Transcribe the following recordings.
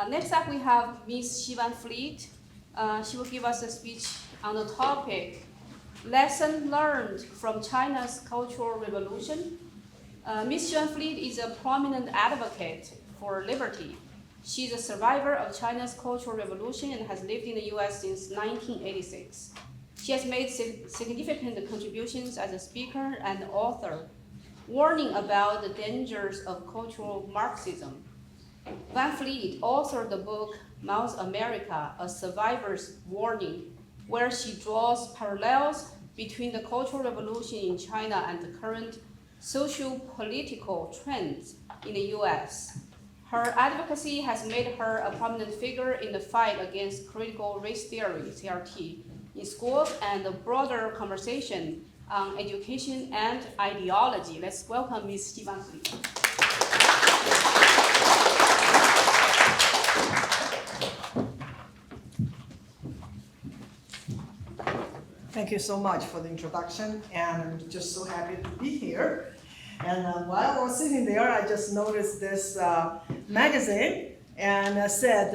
Next up, we have Ms. Xi Van Fleet. She will give us a speech on the topic, Lesson Learned from China's Cultural Revolution. Ms. Xi Van Fleet is a prominent advocate for liberty. She's a survivor of China's Cultural Revolution and has lived in the US since 1986. She has made significant contributions as a speaker and author, warning about the dangers of cultural Marxism. Van Fleet authored the book Mao's America, A Survivor's Warning, where she draws parallels between the Cultural Revolution in China and the current socio-political trends in the US. Her advocacy has made her a prominent figure in the fight against critical race theory, CRT, in schools and the broader conversation on education and ideology. Let's welcome Ms. Xi Van Fleet. Thank you so much for the introduction, and I'm just so happy to be here. And while I was sitting there, I just noticed this magazine, and said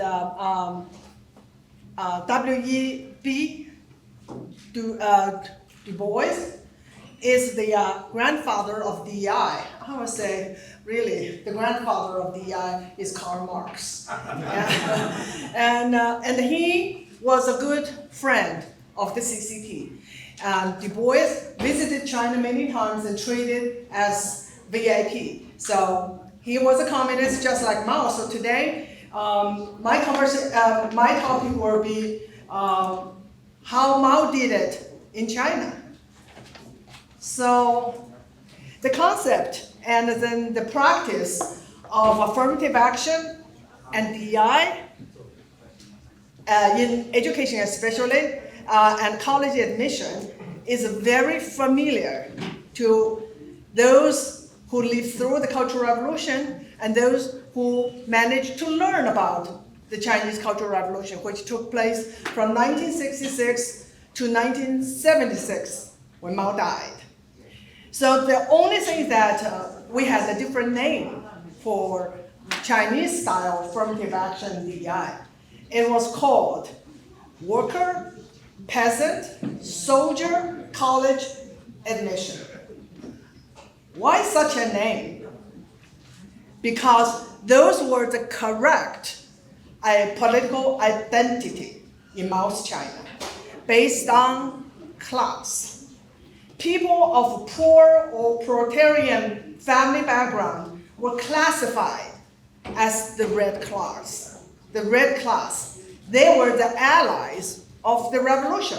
W.E.B. Du Bois is the grandfather of DEI. I would say, really, the grandfather of DEI is Karl Marx. And he was a good friend of the CCP. Du Bois visited China many times and traded as VIP. So he was a communist just like Mao. So today, my topic will be how Mao did it in China. So the concept and then the practice of affirmative action and DEI in education especially, and college admission is very familiar to those who lived through the Cultural Revolution and those who managed to learn about the Chinese Cultural Revolution, which took place from 1966 to 1976 when Mao died. So the only thing that we had a different name for Chinese style affirmative action DEI. It was called worker, peasant, soldier, college admission. Why such a name? Because those were the correct political identity in Mao's China, based on class. People of poor or proletarian family background were classified as the red class. The red class, they were the allies of the revolution.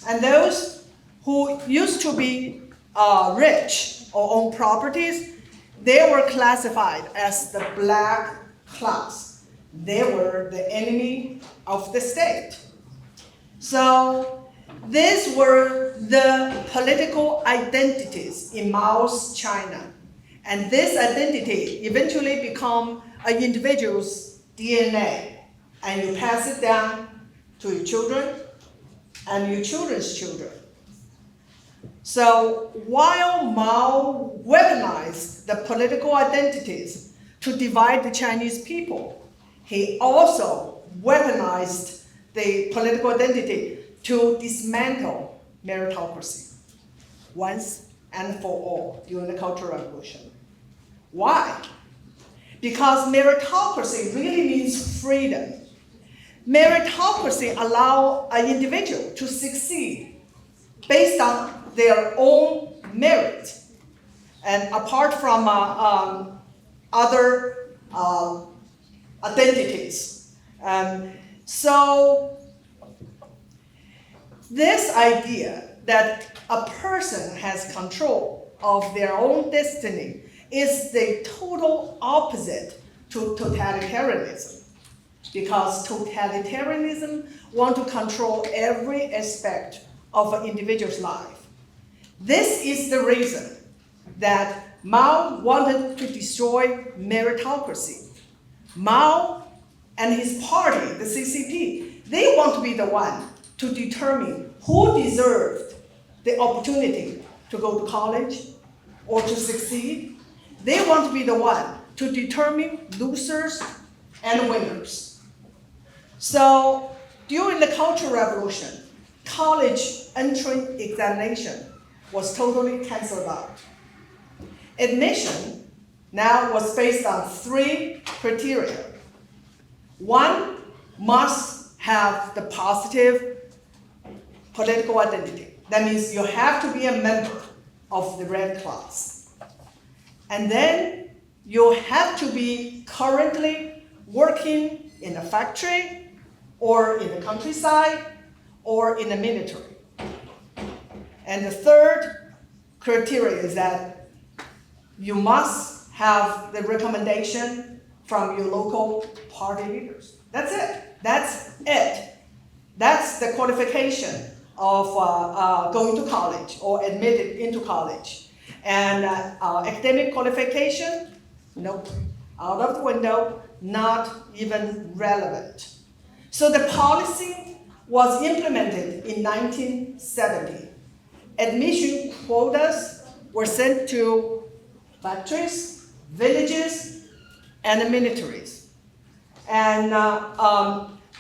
And those who used to be rich or own properties, they were classified as the black class. They were the enemy of the state. So these were the political identities in Mao's China. And this identity eventually become an individual's DNA. And you pass it down to your children and your children's children. So while Mao weaponized the political identities to divide the Chinese people, he also weaponized the political identity to dismantle meritocracy once and for all during the Cultural Revolution. Why? Because meritocracy really means freedom. Meritocracy allows an individual to succeed based on their own merit and apart from other identities. So this idea that a person has control of their own destiny is the total opposite to totalitarianism. Because totalitarianism wants to control every aspect of an individual's life. This is the reason that Mao wanted to destroy meritocracy. Mao and his party, the CCP, they want to be the one to determine who deserved the opportunity to go to college or to succeed. They want to be the one to determine losers and winners. So during the Cultural Revolution, college entry examination was totally canceled out. Admission now was based on 3 criteria. 1, must have the positive political identity. That means you have to be a member of the Red Cross. And then you have to be currently working in a factory or in the countryside or in the military. And the 3rd criteria is that you must have the recommendation from your local party leaders. That's it. That's it. That's the qualification of going to college or admitted into college. And academic qualification, nope, out of the window, not even relevant. So the policy was implemented in 1970. Admission quotas were sent to factories, villages, and the militaries. And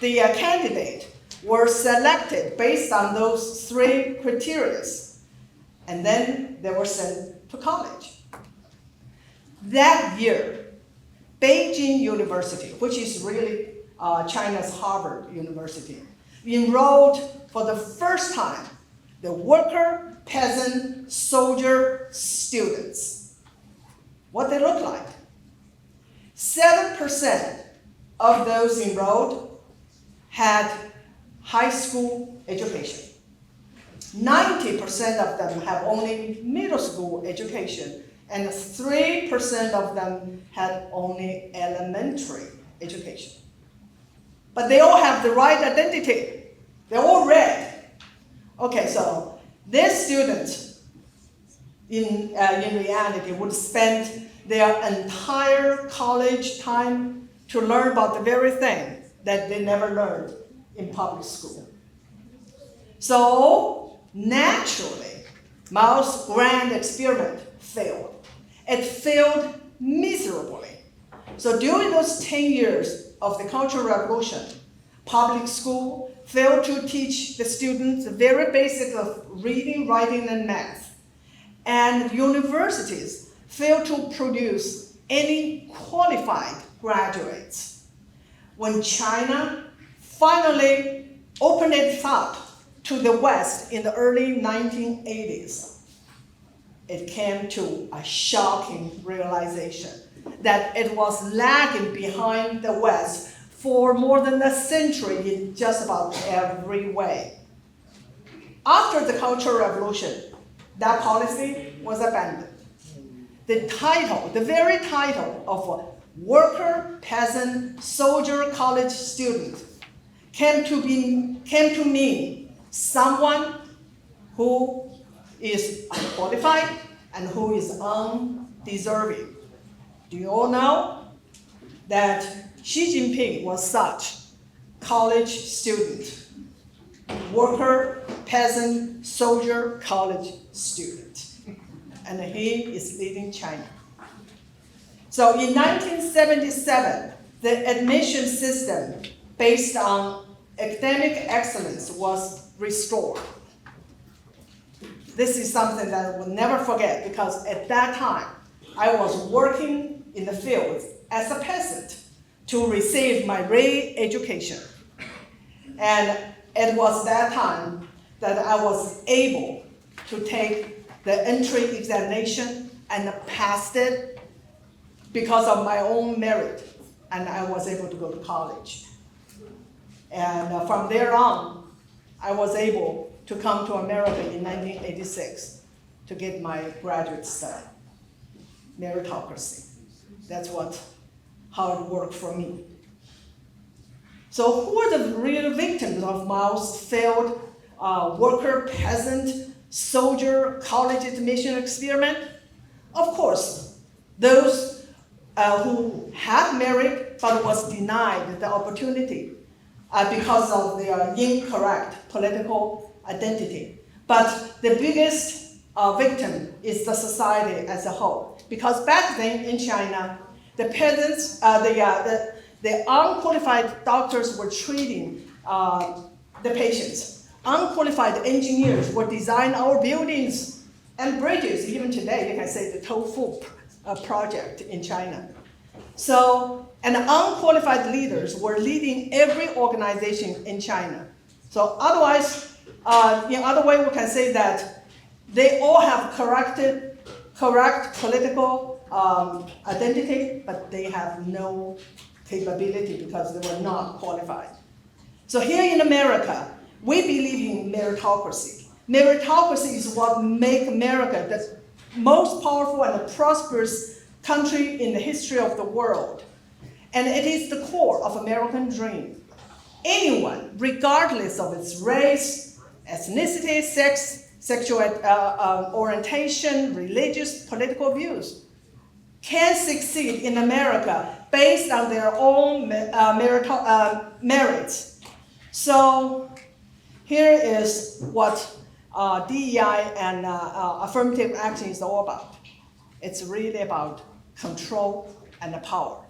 the candidate were selected based on those 3 criteria, and then they were sent to college. That year, Beijing University, which is really China's Harvard University, enrolled for the first time the worker, peasant, soldier students. What they look like? 7% of those enrolled had high school education. 90% of them have only middle school education, and 3% of them had only elementary education. But they all have the right identity. They're all red. Okay, so this student, in reality, would spend their entire college time to learn about the very thing that they never learned in public school. So naturally, Mao's grand experiment failed. It failed miserably. So during those 10 years of the Cultural Revolution, public school failed to teach the students the very basics of reading, writing, and math. And universities failed to produce any qualified graduates. When China finally opened its up to the West in the early 1980s, it came to a shocking realization that it was lagging behind the West for more than a century in just about every way. After the Cultural Revolution, that policy was abandoned. The title, the very title of worker, peasant, soldier, college student came to mean someone who is unqualified and who is undeserving. Do you all know that Xi Jinping was such college student, worker, peasant, soldier, college student, and he is leading China. So in 1977, the admission system based on academic excellence was restored. This is something that I will never forget because at that time, I was working in the field as a peasant to receive my re-education. And it was that time that I was able to take the entry examination and passed it because of my own merit, and I was able to go to college. And from there on, I was able to come to America in 1986 to get my graduate study, meritocracy. That's how it worked for me. So who are the real victims of Mao's failed worker, peasant, soldier, college admission experiment? Of course, those who had merit but was denied the opportunity because of their incorrect political identity. But the biggest victim is the society as a whole. Because back then in China, the peasants, The unqualified doctors were treating the patients. Unqualified engineers would design our buildings and bridges. Even today, you can say the Tofu project in China. So, and unqualified leaders were leading every organization in China. So otherwise, in other way, we can say that they all have correct political identity, but they have no capability because they were not qualified. So here in America, we believe in meritocracy. Meritocracy is what makes America the most powerful and prosperous country in the history of the world. And it is the core of American dream. Anyone, regardless of its race, ethnicity, sex, sexual orientation, religious, political views, can succeed in America based on their own merits. So here is what DEI and affirmative action is all about. It's really about control and power.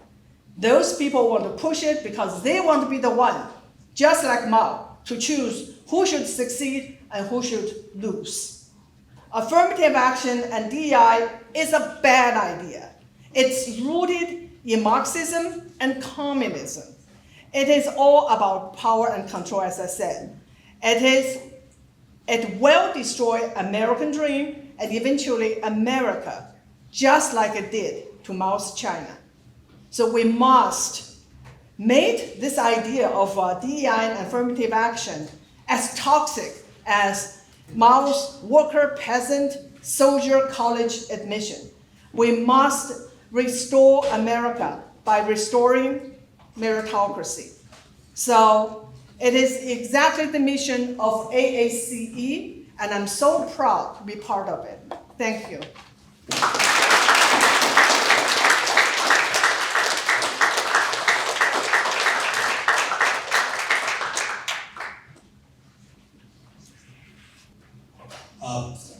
Those people want to push it because they want to be the one, just like Mao, to choose who should succeed and who should lose. Affirmative action and DEI is a bad idea. It's rooted in Marxism and communism. It is all about power and control, as I said. It will destroy American dream and eventually America, just like it did to Mao's China. So we must make this idea of DEI and affirmative action as toxic as Mao's worker, peasant, soldier college admission. We must restore America by restoring meritocracy. So it is exactly the mission of AACE, and I'm so proud to be part of it. Thank you.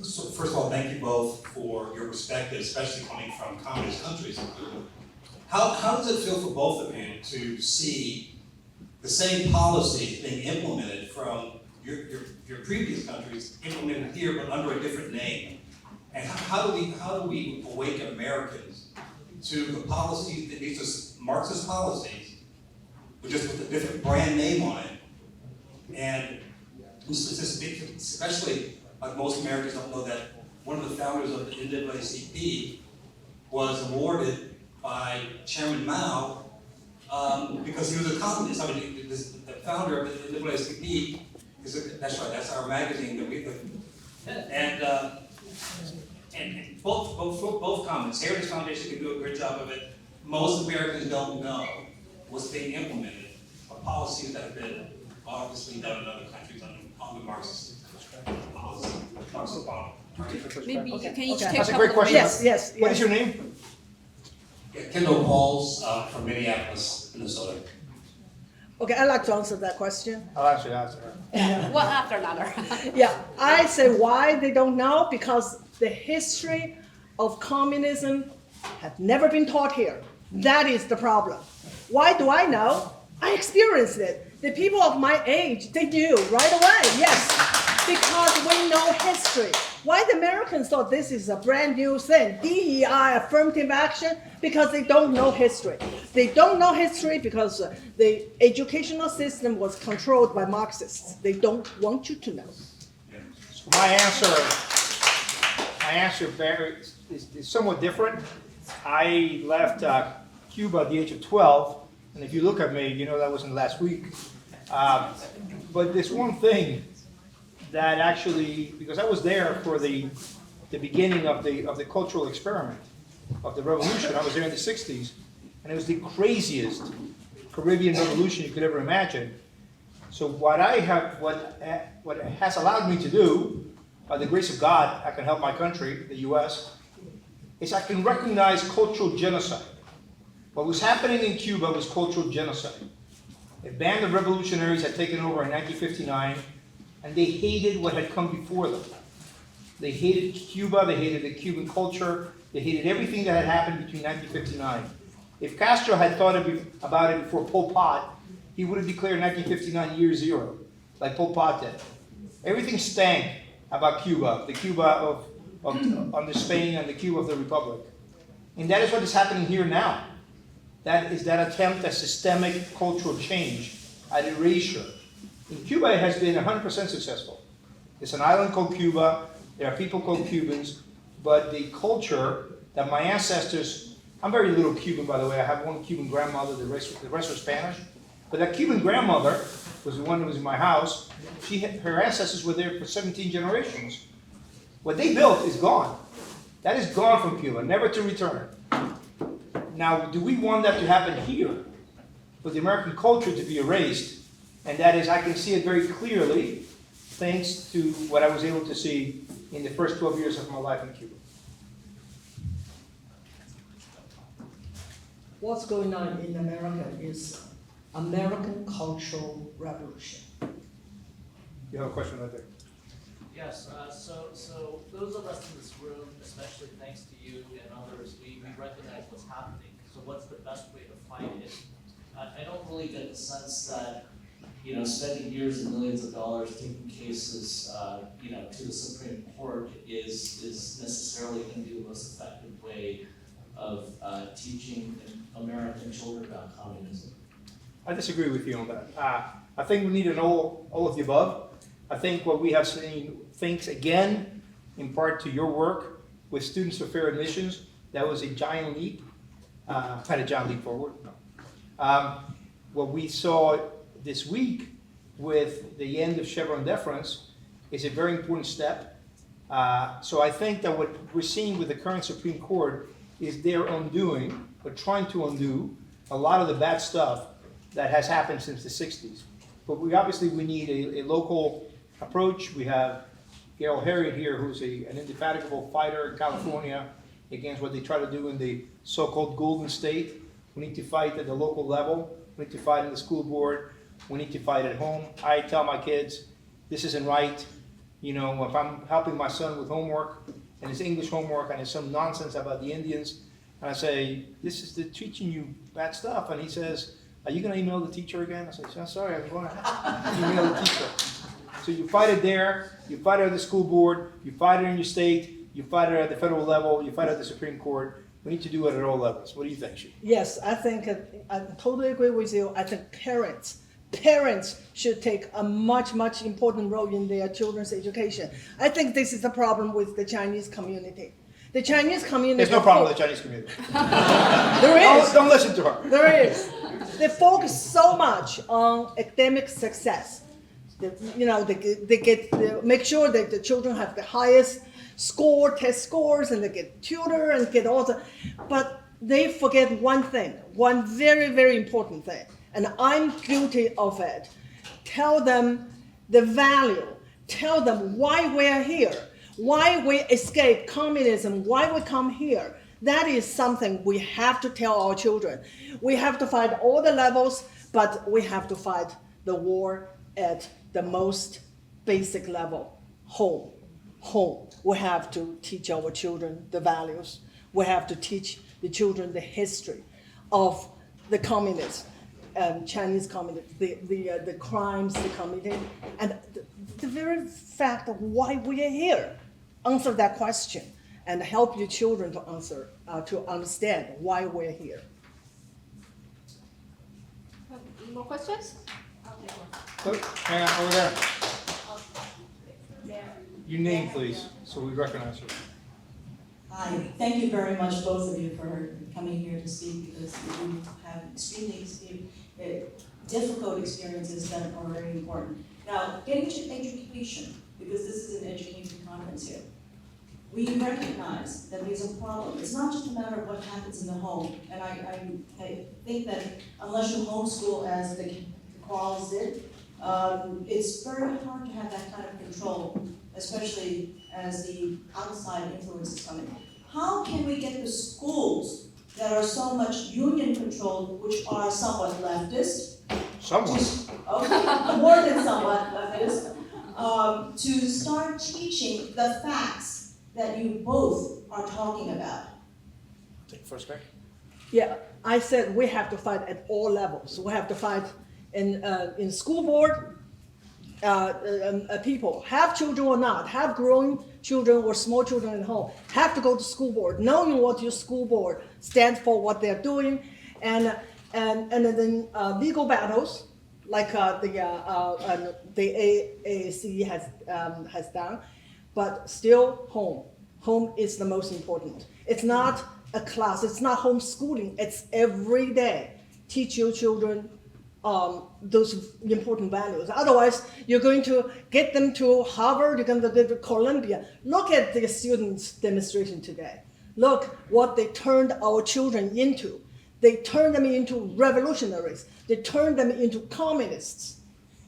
So first of all, thank you both for your perspective, especially coming from communist countries. How does it feel for both of you to see the same policies being implemented from your previous countries, implemented here but under a different name? And how do we awaken Americans to the policies that these are Marxist policies, but just with a different brand name on it? And especially, like most Americans don't know that one of the founders of the NAACP was awarded by Chairman Mao because he was a communist. I mean, the founder of the NAACP that's right. That's our magazine that we and both comments. Heritage Foundation can do a great job of it. Most Americans don't know what's being implemented, or policies that have been obviously done in other countries on the Marxist policy. Maybe you can each Okay. take That's a up great the question. reins. Yes. What is your name? Yeah, Kendall Pauls from Minneapolis, Minnesota. Okay, I'd like to answer that question. I'll actually answer her. One after another. Yeah, I say why they don't know, because the history of communism had never been taught here. That is the problem. Why do I know? I experienced it. The people of my age, they knew right away, yes, because we know history. Why the Americans thought this is a brand new thing, DEI, affirmative action, because they don't know history. They don't know history because the educational system was controlled by Marxists. They don't want you to know. So my answer is somewhat different. I left Cuba at the age of 12, and if you look at me, you know that wasn't last week. But there's one thing that actually, because I was there for the beginning of the cultural experiment of the revolution. I was there in the 60s, and it was the craziest Caribbean revolution you could ever imagine. So what has allowed me to do, by the grace of God, I can help my country, the U.S., is I can recognize cultural genocide. What was happening in Cuba was cultural genocide. A band of revolutionaries had taken over in 1959, and they hated what had come before them. They hated Cuba, they hated the Cuban culture, they hated everything that had happened between 1959. If Castro had thought about it before Pol Pot, he would have declared 1959 year zero, like Pol Pot did. Everything stank about Cuba, the Cuba under Spain and the Cuba of the Republic. And that is what is happening here now. That is that attempt at systemic cultural change, at erasure. In Cuba, it has been 100% successful. It's an island called Cuba. There are people called Cubans, but the culture that my ancestors, I'm very little Cuban, by the way. I have one Cuban grandmother, the rest are Spanish. But that Cuban grandmother was the one who was in my house. Her ancestors were there for 17 generations. What they built is gone. That is gone from Cuba, never to return. Now, do we want that to happen here? For the American culture to be erased? And that is, I can see it very clearly, thanks to what I was able to see in the first 12 years of my life in Cuba. What's going on in America is American cultural revolution. You have a question right there. Yes, so those of us in this room, especially thanks to you and others, we recognize what's happening. So what's the best way to fight it? I don't really get the sense that, spending years and millions of dollars taking cases, to the Supreme Court is necessarily going to be the most effective way of teaching American children about communism. I disagree with you on that. I think we need an all of the above. I think what we have seen, thanks again, in part to your work with Students for Fair Admissions, that was a giant leap. Not a giant leap forward, no. What we saw this week with the end of Chevron deference is a very important step. So I think that what we're seeing with the current Supreme Court is they're undoing, or trying to undo, a lot of the bad stuff that has happened since the 60s. But we need a local approach. We have Gail Harriet here, who's an indefatigable fighter in California against what they try to do in the so-called Golden State. We need to fight at the local level. We need to fight in the school board. We need to fight at home. I tell my kids, this isn't right. If I'm helping my son with homework, and it's English homework, and it's some nonsense about the Indians, and I say, this is teaching you bad stuff, and he says, are you going to email the teacher again? I say, sorry, I'm going to email the teacher. So you fight it there, you fight it at the school board, you fight it in your state, you fight it at the federal level, you fight it at the Supreme Court. We need to do it at all levels. What do you think, Shi? Yes, I think I totally agree with you. I think parents should take a much important role in their children's education. I think this is the problem with the Chinese community. The Chinese community. There's no problem with the Chinese community. There is. Don't listen to her. There is. They focus so much on academic success. They make sure that the children have the highest test scores, and they get tutor and get all the, but they forget one thing, one very, very important thing, and I'm guilty of it. Tell them the value. Tell them why we're here, why we escape communism, why we come here. That is something we have to tell our children. We have to fight all the levels, but we have to fight the war at the most basic level, home. We have to teach our children the values. We have to teach the children the history of the communists, Chinese communists, the crimes they committed, and the very fact of why we are here. Answer that question and help your children to understand why we're here. More questions? Look, hang on, over there. Your name, please, so we recognize you. Hi, thank you very much, both of you, for coming here to speak, because you have extremely difficult experiences that are very important. Now, getting to education, because this is an education conference here. We recognize that there's a problem. It's not just a matter of what happens in the home, and I think that unless you homeschool as the Quarles did, it's very hard to have that kind of control, especially as the outside influences come in. How can we get the schools that are so much union controlled, which are somewhat leftist? Somewhat. Okay, more than somewhat leftist, to start teaching the facts that you both are talking about? Take first guy. Yeah, I said we have to fight at all levels. We have to fight in school board, people, have children or not, have growing children or small children at home, have to go to school board, knowing what your school board stands for, what they're doing, and then legal battles like the AAC has done, but still home. Home is the most important. It's not a class, it's not homeschooling, it's every day. Teach your children those important values. Otherwise, you're going to get them to Harvard, you're going to get to Columbia. Look at the students' demonstration today. Look what they turned our children into. They turned them into revolutionaries. They turned them into communists.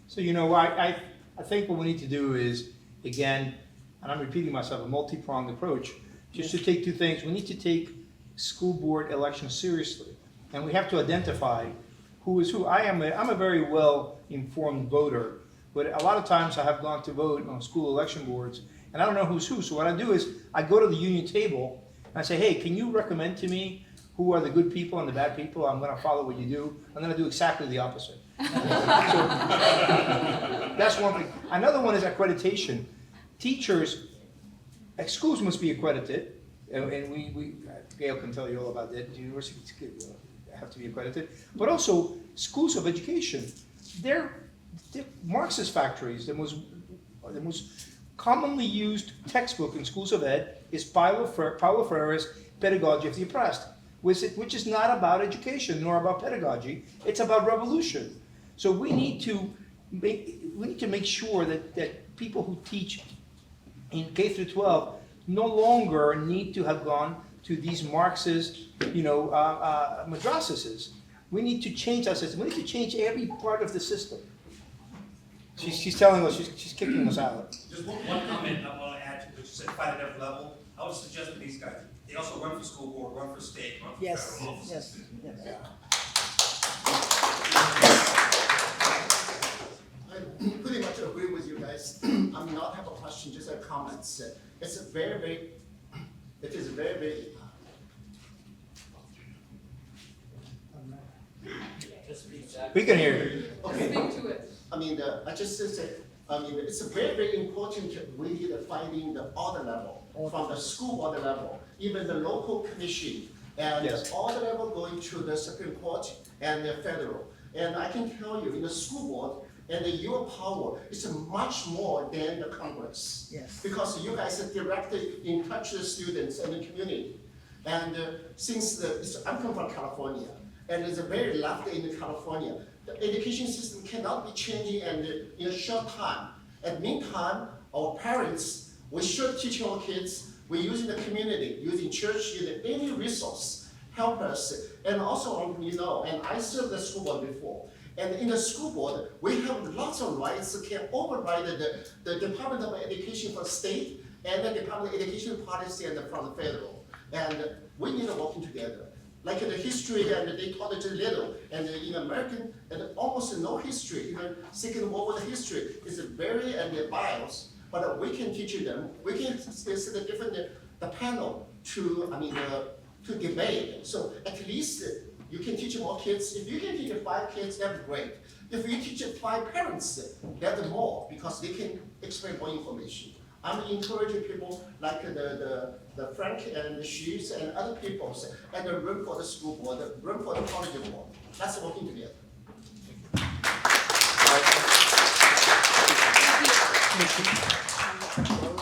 So, you know, I think what we need to do is, again, and I'm repeating myself, a multi-pronged approach, just to take two things. We need to take school board elections seriously, and we have to identify who is who. I'm a very well-informed voter, but a lot of times I have gone to vote on school election boards, and I don't know who's who. So what I do is I go to the union table, and I say, hey, can you recommend to me who are the good people and the bad people? I'm gonna follow what you do. I'm gonna do exactly the opposite. So, that's one thing. Another one is accreditation. Teachers, schools must be accredited, and Gail can tell you all about that. The universities have to be accredited, but also schools of education. They're Marxist factories. The most commonly used textbook in schools of ed is Paulo Freire's Pedagogy of the Oppressed, which is not about education nor about pedagogy. It's about revolution. So we need to make sure that people who teach in K through 12 no longer need to have gone to these Marxist, madrasas. We need to change our system. We need to change every part of the system. She's telling us, she's kicking us out. Just one comment I want to add to what you said, fight at every level. I would suggest to these guys, they also run for school board, run for state, run for federal offices. Yes. I pretty much agree with you guys. I'm not have a question, just a comment. It is very, We can hear you. okay. Speak to it. I mean, I just say, it's very important we need fighting the order level, from the school order level, even the local commission, and Yes. all the level going to the Supreme Court and the federal. And I can tell you, in the school board, and your power is much more than the Congress. Yes. Because you guys are directly in touch with the students and the community. And since I'm come from California, and it's a very left in California, the education system cannot be changing in a short time. At meantime, our parents, we should teach our kids, we're using the community, using church, using any resource, help us. And also, and I served the school board before. And in the school board, we have lots of rights that can override the Department of Education for state and the Department of Education policy and from the federal. And we need to working together. Like the history, and they taught it a little, and in American, and almost no history, even Second World War history is very biased, but we can teach them. We can set the different the panel to debate. So at least you can teach more kids. If you can teach 5 kids, that's great. If you teach 5 parents, that's more because they can explain more information. I'm encouraging people like the Frank and the Shoes and other people and run for the school board, run for the college board. That's working together. Commission.